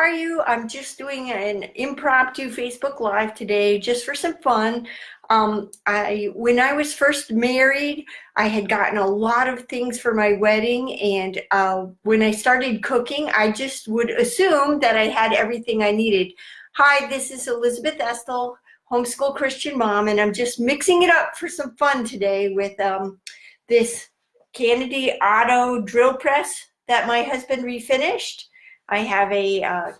are you? I'm just doing an impromptu Facebook Live today just for some fun. When I was first married, I had gotten a lot of things for my wedding, and when I started cooking, I just would assume that I had everything I needed. Hi, this is Elizabeth Estel, Homeschool Christian Mom, and I'm just mixing it up for some fun today with this Kitchenaide auto drill press that my husband refinished. I have a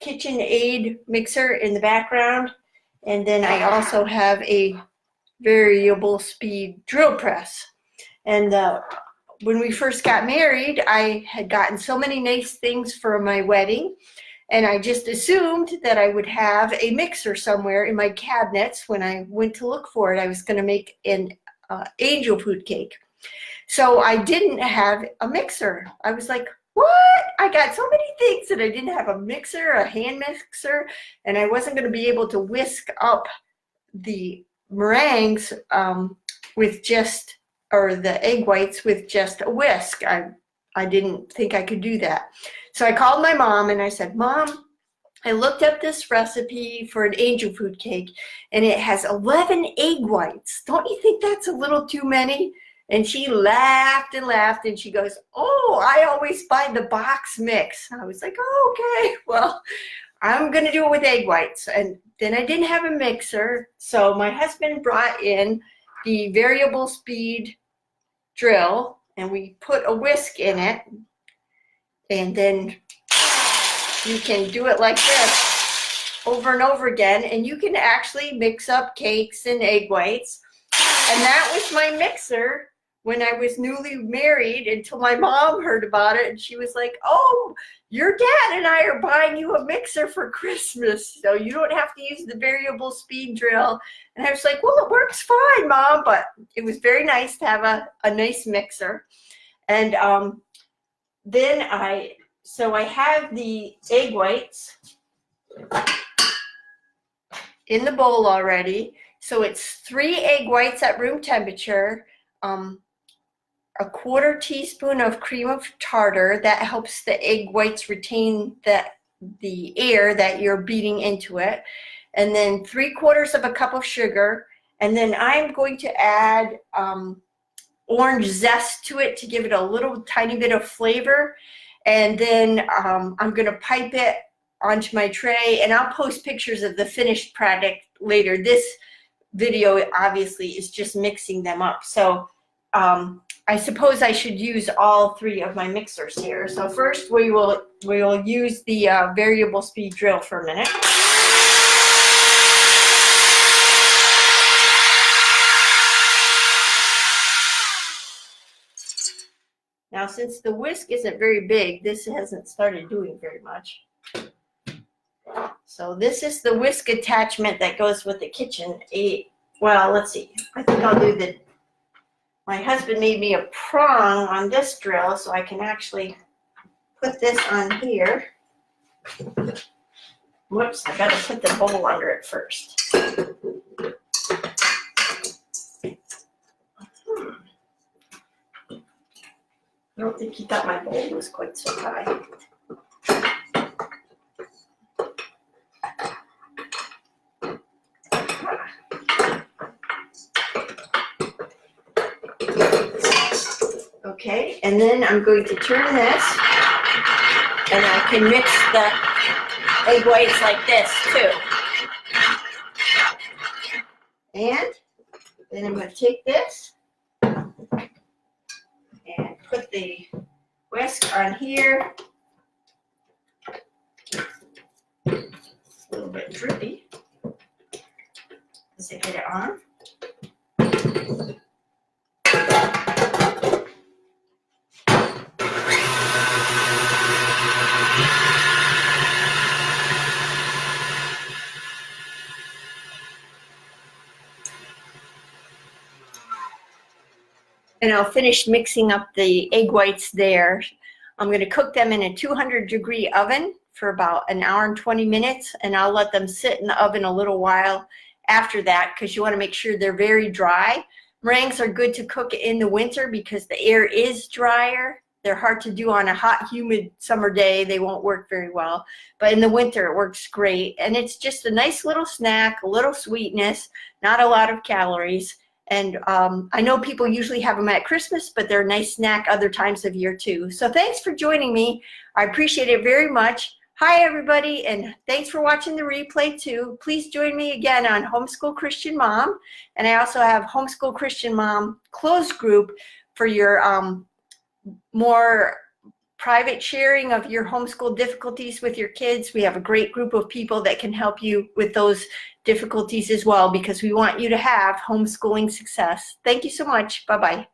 Kitchenaide mixer in the background, and then I also have a variable speed drill press. And when we first got married, I had gotten so many nice things for my wedding, and I just assumed that I would have a mixer somewhere in my cabinets. When I went to look for it, I was going to make an angel food cake. So I didn't have a mixer. I was like, what? I got so many things and I didn't have a mixer, a hand mixer, and I wasn't going to be able to whisk up the meringues with just, or the egg whites with just a whisk. I didn't think I could do that. So I called my mom and I said, Mom, I looked up this recipe for an angel food cake and it has 11 egg whites. Don't you think that's a little too many? And she laughed and laughed, and she goes, oh, I always buy the box mix. I was like, oh, okay, well, I'm going to do it with egg whites. And then I didn't have a mixer, so my husband brought in the variable speed drill, and we put a whisk in it, and then you can do it like this over and over again, and you can actually mix up cakes and egg whites. And that was my mixer when I was newly married, until my mom heard about it, and she was like, oh, your dad and I are buying you a mixer for Christmas, so you don't have to use the variable speed drill. And I was like, well, it works fine, Mom, but it was very nice to have a nice mixer. And then I have the egg whites in the bowl already. So it's 3 egg whites at room temperature, a 1/4 teaspoon of cream of tartar that helps the egg whites retain the air that you're beating into it, and then 3/4 cup of sugar, and then I'm going to add orange zest to it to give it a little tiny bit of flavor, and then I'm going to pipe it onto my tray, and I'll post pictures of the finished product later. This video obviously is just mixing them up, so I suppose I should use all 3 of my mixers here. So first we will use the variable speed drill for a minute. Now, since the whisk isn't very big, this hasn't started doing very much. So this is the whisk attachment that goes with the Kitchenaide. Well, let's see. I think I'll do my husband made me a prong on this drill, so I can actually put this on here. Whoops, I gotta put the bowl under it first. I don't think he thought my bowl was quite so high. Okay, and then I'm going to turn this, and I can mix the egg whites like this too. And then I'm going to take this and put the whisk on here. A little bit drippy as I get it on. And I'll finish mixing up the egg whites there. I'm going to cook them in a 200-degree oven for about 1 hour and 20 minutes, and I'll let them sit in the oven a little while after that, because you want to make sure they're very dry. Meringues are good to cook in the winter because the air is drier They're hard to do on a hot, humid summer day. They won't work very well. But in the winter, it works great. And it's just a nice little snack, a little sweetness, not a lot of calories. And I know people usually have them at Christmas, but they're a nice snack other times of year too. So thanks for joining me. I appreciate it very much. Hi, everybody, and thanks for watching the replay too. Please join me again on Homeschool Christian Mom. And I also have Homeschool Christian Mom closed group for your more private sharing of your homeschool difficulties with your kids. We have a great group of people that can help you with those difficulties as well, because we want you to have homeschooling success. Thank you so much. Bye-bye.